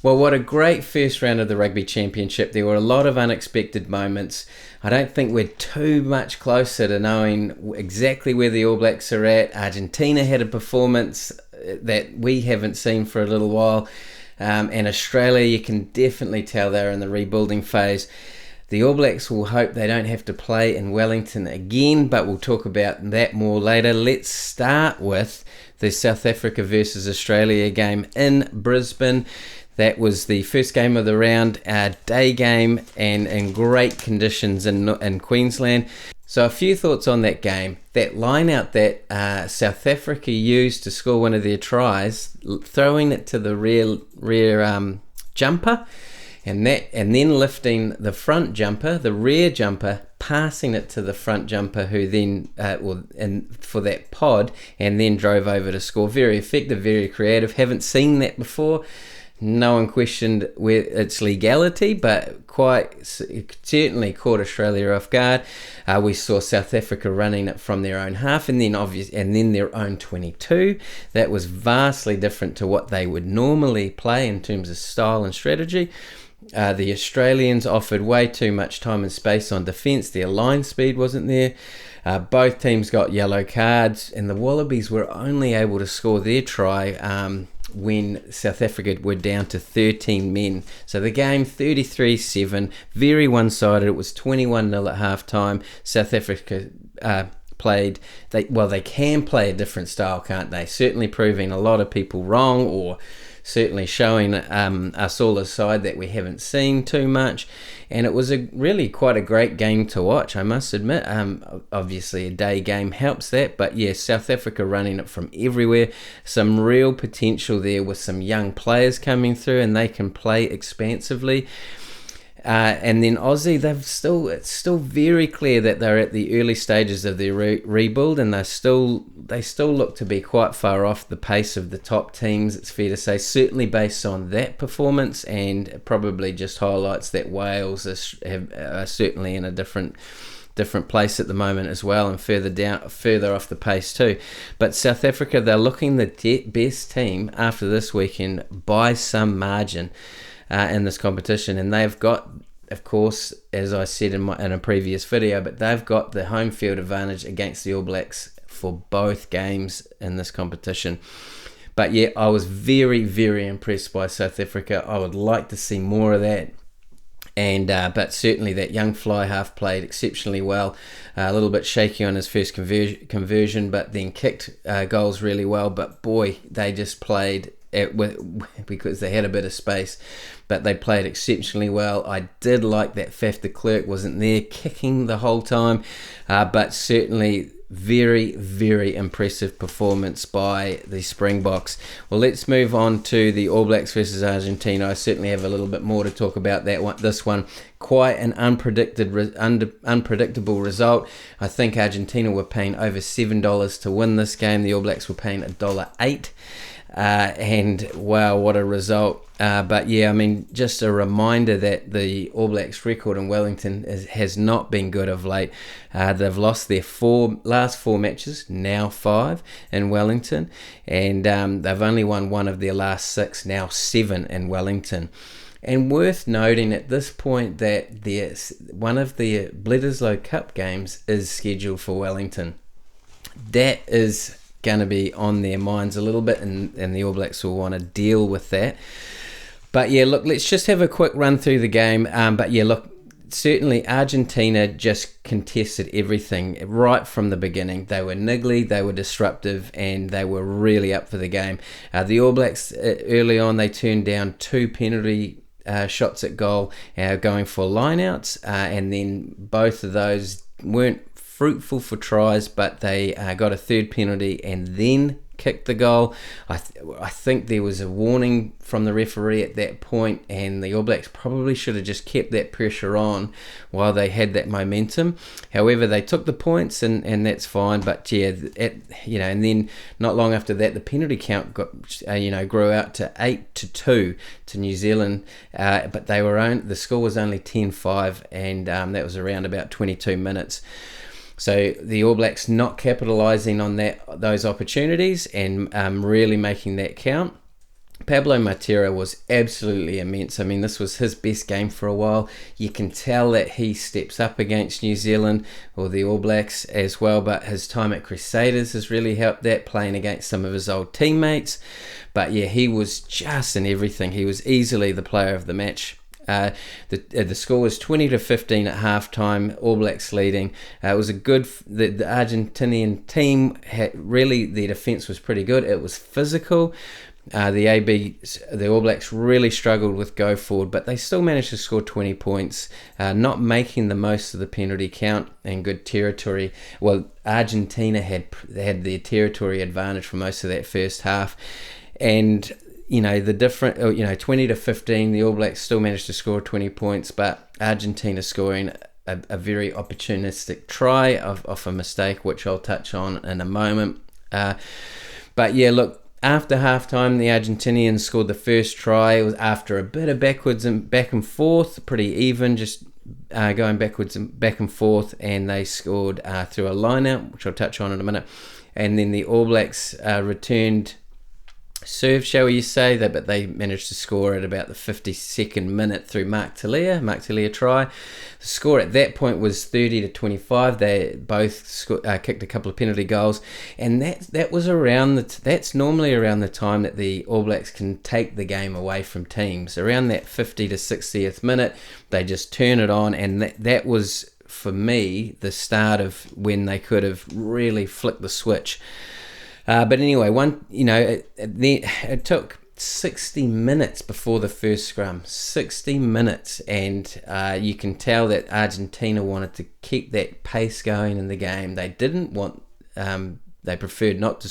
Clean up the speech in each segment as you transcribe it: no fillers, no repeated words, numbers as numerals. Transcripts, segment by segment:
Well, what a great first round of the Rugby Championship. There were a lot of unexpected moments. I don't think we're too much closer to knowing exactly where the All Blacks are at. Argentina had a performance that we haven't seen for a little while. And Australia, you can definitely tell they're in the rebuilding phase. The All Blacks will hope they don't have to play in Wellington again, but we'll talk about that more later. Let's start with the South Africa versus Australia game in Brisbane. That was the first game of the round, a day game, and in great conditions in Queensland. So a few thoughts on that game. That line out that South Africa used to score one of their tries, throwing it to the rear jumper, and then lifting the front jumper, the rear jumper, passing it to the front jumper, who then for that pod, and then drove over to score. Very effective, very creative. Haven't seen that before. No one questioned its legality, but quite certainly caught Australia off guard. We saw South Africa running it from their own half, and then their own 22. That was vastly different to what they would normally play in terms of style and strategy. The Australians offered way too much time and space on defence. Their line speed wasn't there. Both teams got yellow cards, and the Wallabies were only able to score their try when South Africa were down to 13 men. So the game 33-7, very one-sided. It was 21-0 at half-time. South Africa they can play a different style, can't they? Certainly proving a lot of people wrong, or certainly showing us all a side that we haven't seen too much. And it was really quite a great game to watch, I must admit. Obviously a day game helps that, but yeah, South Africa running it from everywhere. Some real potential there with some young players coming through, and they can play expansively. And then Aussie, it's still very clear that they're at the early stages of their rebuild, and they still look to be quite far off the pace of the top teams, it's fair to say, certainly based on that performance, and probably just highlights that Wales are certainly in a different place at the moment as well, and further off the pace too. But South Africa, they're looking the best team after this weekend by some margin in this competition, and they've got, of course, as I said in a previous video, but they've got the home field advantage against the All Blacks for both games in this competition. But yeah, I was very, very impressed by South Africa. I would like to see more of that. And but certainly that young fly half played exceptionally well. A little bit shaky on his first conversion, but then kicked goals really well. But boy, they just played because they had a bit of space, but they played exceptionally well. I did like that Faf de Klerk wasn't there kicking the whole time, but certainly very, very impressive performance by the Springboks. Well, let's move on to the All Blacks versus Argentina. I certainly have a little bit more to talk about this one. Quite an unpredictable result. I think Argentina were paying over $7 to win this game. The All Blacks were paying $1.08. And wow, what a result. But yeah, I mean, just a reminder that the All Blacks record in Wellington has not been good of late. They've lost their last four matches, now 5 in Wellington, and they've only won one of their last 6, now 7 in Wellington. And worth noting at this point that one of the Bledisloe Cup games is scheduled for Wellington. That is going to be on their minds a little bit, and the All Blacks will want to deal with that. But yeah, look, let's just have a quick run through the game. But yeah, look, certainly Argentina just contested everything right from the beginning. They were niggly, they were disruptive, and they were really up for the game. The All Blacks, early on, they turned down 2 penalty shots at goal, going for lineouts, and then both of those weren't fruitful for tries, but they got a third penalty and then kicked the goal. I think there was a warning from the referee at that point, and the All Blacks probably should have just kept that pressure on while they had that momentum. However, they took the points, and that's fine. But yeah, and then not long after that, the penalty count grew out to 8-2 to New Zealand. But the score was only 10-5, and that was around about 22 minutes. So the All Blacks not capitalising on those opportunities and really making that count. Pablo Matera was absolutely immense. I mean, this was his best game for a while. You can tell that he steps up against New Zealand or the All Blacks as well, but his time at Crusaders has really helped that, playing against some of his old teammates. But yeah, he was just in everything. He was easily the player of the match. The score was 20-15 at halftime, All Blacks leading. It was a good, the Argentinian team really, their defence was pretty good. It was physical. The All Blacks really struggled with go forward, but they still managed to score 20 points, not making the most of the penalty count and good territory. Well, Argentina had their territory advantage for most of that first half, and the different, 20-15, the All Blacks still managed to score 20 points, but Argentina scoring a very opportunistic try off a mistake, which I'll touch on in a moment. But yeah, look. After halftime, the Argentinians scored the first try. It was after a bit of backwards and back and forth, pretty even, just going backwards and back and forth, and they scored through a line-out, which I'll touch on in a minute. And then the All Blacks returned serve, shall we say, but they managed to score at about the 52nd minute through Mark Talia try. The score at that point was 30-25. They both kicked a couple of penalty goals, and that was that's normally around the time that the All Blacks can take the game away from teams. Around that 50 to 60th minute, they just turn it on, and that was, for me, the start of when they could have really flicked the switch. But anyway, it took 60 minutes before the first scrum. 60 minutes, and you can tell that Argentina wanted to keep that pace going in the game. They didn't want. They preferred not to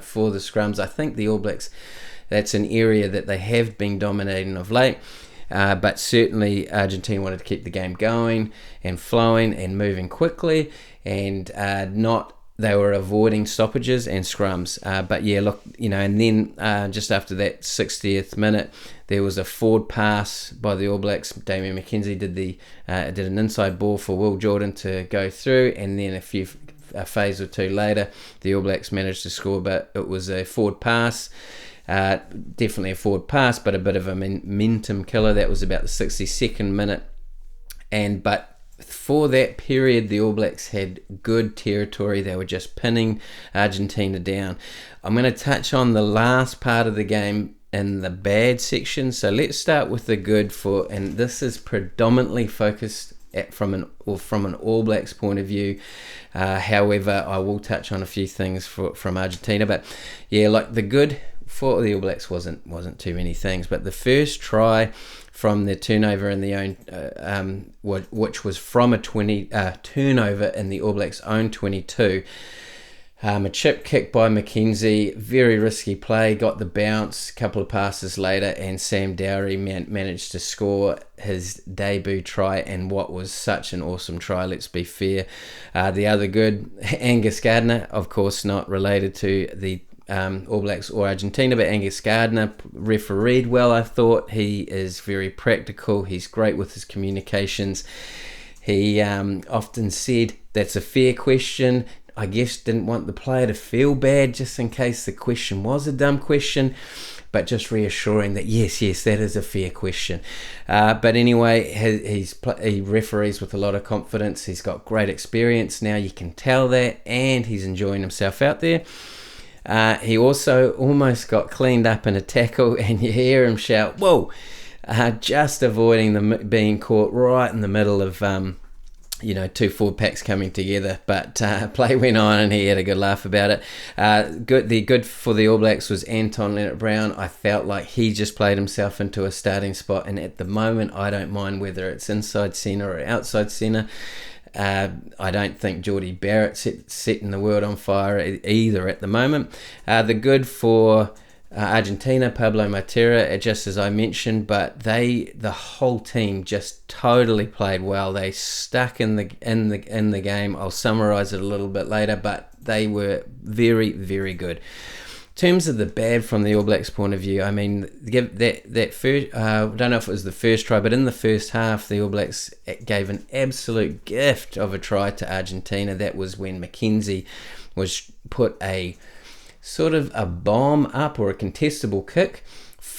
for the scrums. I think the All Blacks, that's an area that they have been dominating of late. But certainly Argentina wanted to keep the game going and flowing and moving quickly, and not. They were avoiding stoppages and scrums. But yeah, look, and then just after that 60th minute, there was a forward pass by the All Blacks. Damian McKenzie did an inside ball for Will Jordan to go through, and then a phase or two later, the All Blacks managed to score, but it was a forward pass. Definitely a forward pass, but a bit of a momentum killer. That was about the 62nd minute. But for that period, the All Blacks had good territory. They were just pinning Argentina down. I'm going to touch on the last part of the game in the bad section. So let's start with the good, and this is predominantly focused from an All Blacks point of view. However, I will touch on a few things from Argentina. But yeah, like the good for the All Blacks wasn't too many things. But the first try from the turnover in the own, which was from a turnover in the All Blacks' own 22. A chip kick by McKenzie, very risky play, got the bounce, a couple of passes later, and Sam Dowry managed to score his debut try, and what was such an awesome try, let's be fair. The other good, Angus Gardner, of course not related to the All Blacks or Argentina, but Angus Gardner refereed well, I thought. He is very practical. He's great with his communications. He often said, that's a fair question. I guess didn't want the player to feel bad just in case the question was a dumb question, but just reassuring that yes, that is a fair question. But anyway, he referees with a lot of confidence. He's got great experience now, you can tell that, and he's enjoying himself out there. He also almost got cleaned up in a tackle, and you hear him shout, whoa, just avoiding being caught right in the middle of two forward packs coming together. But play went on, and he had a good laugh about it. The good for the All Blacks was Anton Leonard-Brown. I felt like he just played himself into a starting spot, and at the moment I don't mind whether it's inside centre or outside centre. I don't think Geordie Barrett's setting the world on fire either at the moment. The good for Argentina, Pablo Matera, just as I mentioned, but the whole team just totally played well. They stuck in the game. I'll summarise it a little bit later, but they were very, very good. In terms of the bad from the All Blacks point of view, I mean, that first, I don't know if it was the first try, but in the first half, the All Blacks gave an absolute gift of a try to Argentina. That was when McKenzie was put a sort of a bomb up or a contestable kick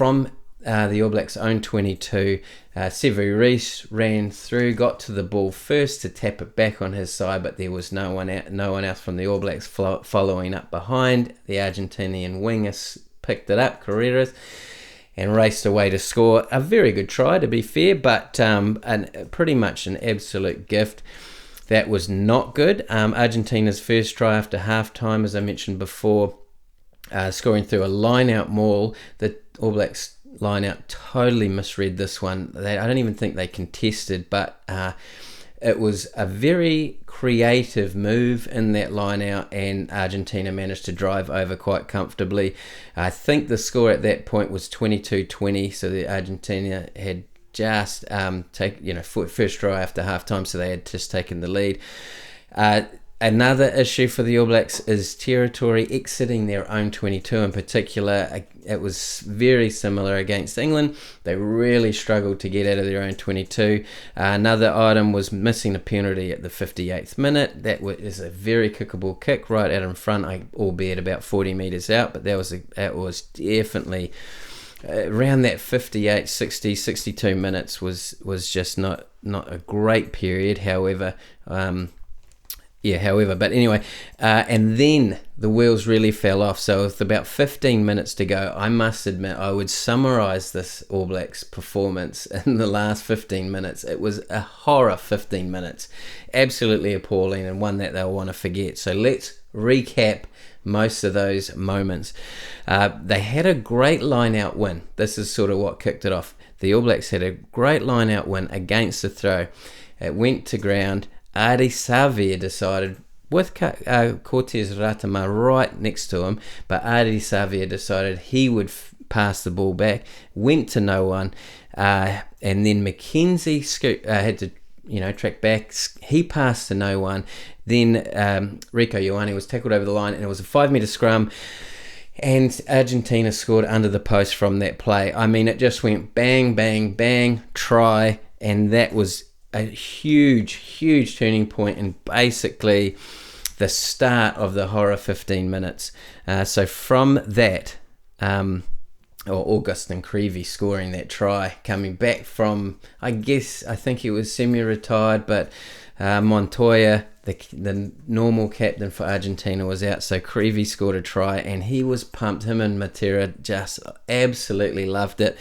from the All Blacks' own 22, Sevu Reece ran through, got to the ball first to tap it back on his side, but there was no one else from the All Blacks following up behind. The Argentinian winger picked it up, Carreras, and raced away to score. A very good try, to be fair, but pretty much an absolute gift. That was not good. Argentina's first try after half-time, as I mentioned before, scoring through a line-out maul. The All Blacks line-out totally misread this one. I don't even think they contested, but it was a very creative move in that line-out, and Argentina managed to drive over quite comfortably. I think the score at that point was 22-20, so the Argentina had just first try after half-time, so they had just taken the lead. Another issue for the All Blacks is territory, exiting their own 22 in particular. It was very similar against England. They really struggled to get out of their own 22. Another item was missing a penalty at the 58th minute. That is a very kickable kick right out in front, albeit about 40 metres out, but that was definitely around that 58, 60, 62 minutes was just not a great period. However, but anyway, and then the wheels really fell off. So with about 15 minutes to go, I must admit I would summarise this All Blacks performance in the last 15 minutes. It was a horror 15 minutes, absolutely appalling, and one that they'll want to forget. So let's recap most of those moments. They had a great line-out win. This is sort of what kicked it off. The All Blacks had a great line-out win against the throw. It went to ground. Adi Savia decided, with Cortez Ratama right next to him, but Adi Savia decided he would pass the ball back, went to no one, and then Mackenzie had to track back. He passed to no one. Then Rico Ioane was tackled over the line, and it was a 5-metre scrum, and Argentina scored under the post from that play. I mean, it just went bang, bang, bang, try, and that was a huge turning point, and basically the start of the horror 15 minutes. So from that, Augustin Creevy scoring that try, coming back from, I think he was semi-retired, but Montoya, the normal captain for Argentina, was out, so Creevy scored a try, and he was pumped. Him and Matera just absolutely loved it.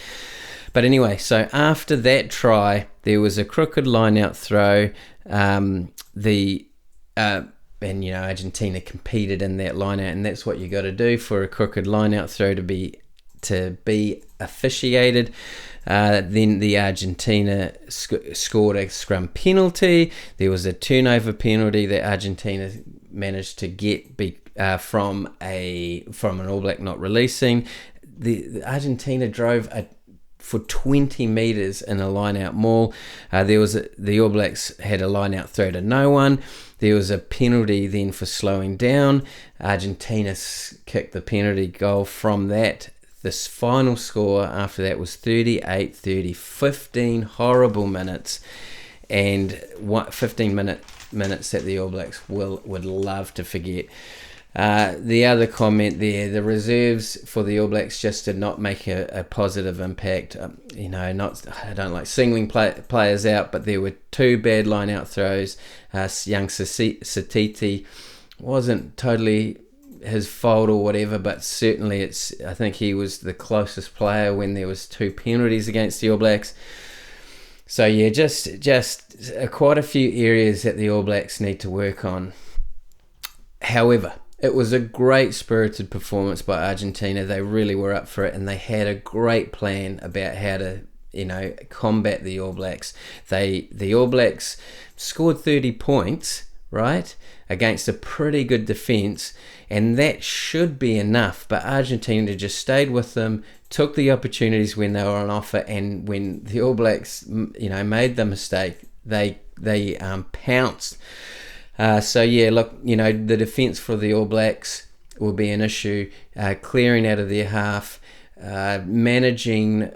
But anyway, so after that try, there was a crooked line-out throw. Argentina competed in that line-out, and that's what you got to do for a crooked line-out throw to be officiated. Then the Argentina scored a scrum penalty. There was a turnover penalty that Argentina managed to get from an All Black not releasing. The Argentina drove for 20 metres in a line-out maul. The All Blacks had a line-out throw to no one. There was a penalty then for slowing down. Argentina kicked the penalty goal from that. This final score after that was 38-30, 15 horrible minutes, and 15 minutes that the All Blacks would love to forget. The other comment there, the reserves for the All Blacks just did not make a positive impact. I don't like singling players out, but there were two bad line-out throws. Young Satiti wasn't totally his fault or whatever, but certainly I think he was the closest player when there was two penalties against the All Blacks. So yeah, just quite a few areas that the All Blacks need to work on. However, it was a great spirited performance by Argentina. They really were up for it, and they had a great plan about how to combat the All Blacks. The All Blacks scored 30 points, right, against a pretty good defence, and that should be enough, but Argentina just stayed with them, took the opportunities when they were on offer, and when the All Blacks made the mistake, they pounced. The defence for the All Blacks will be an issue, clearing out of their half, managing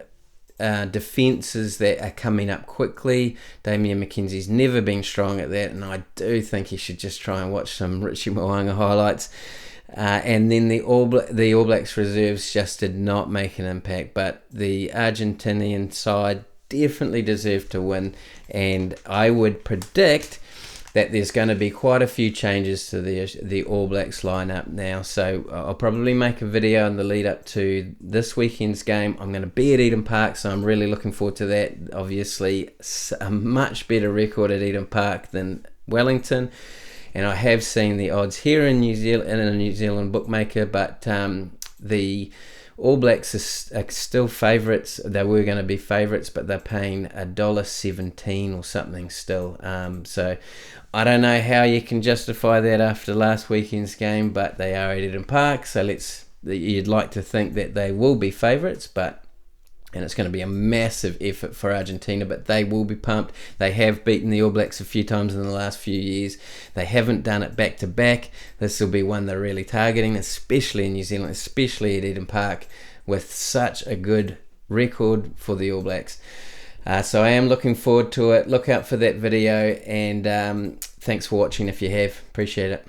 defences that are coming up quickly. Damian McKenzie's never been strong at that, and I do think he should just try and watch some Richie Mo'unga highlights. And then the All Blacks reserves just did not make an impact, but the Argentinian side definitely deserved to win, and I would predict that there's going to be quite a few changes to the All Blacks lineup now. So I'll probably make a video in the lead up to this weekend's game. I'm going to be at Eden Park, so I'm really looking forward to that. Obviously, a much better record at Eden Park than Wellington, and I have seen the odds here in New Zealand, in a New Zealand bookmaker, but the All Blacks are still favourites. They were going to be favourites, but they're paying $1.17 or something still. So I don't know how you can justify that after last weekend's game, but they are at Eden Park, so you'd like to think that they will be favourites, and it's going to be a massive effort for Argentina, but they will be pumped. They have beaten the All Blacks a few times in the last few years. They haven't done it back to back. This will be one they're really targeting, especially in New Zealand, especially at Eden Park, with such a good record for the All Blacks. So I am looking forward to it. Look out for that video, and thanks for watching if you have. Appreciate it.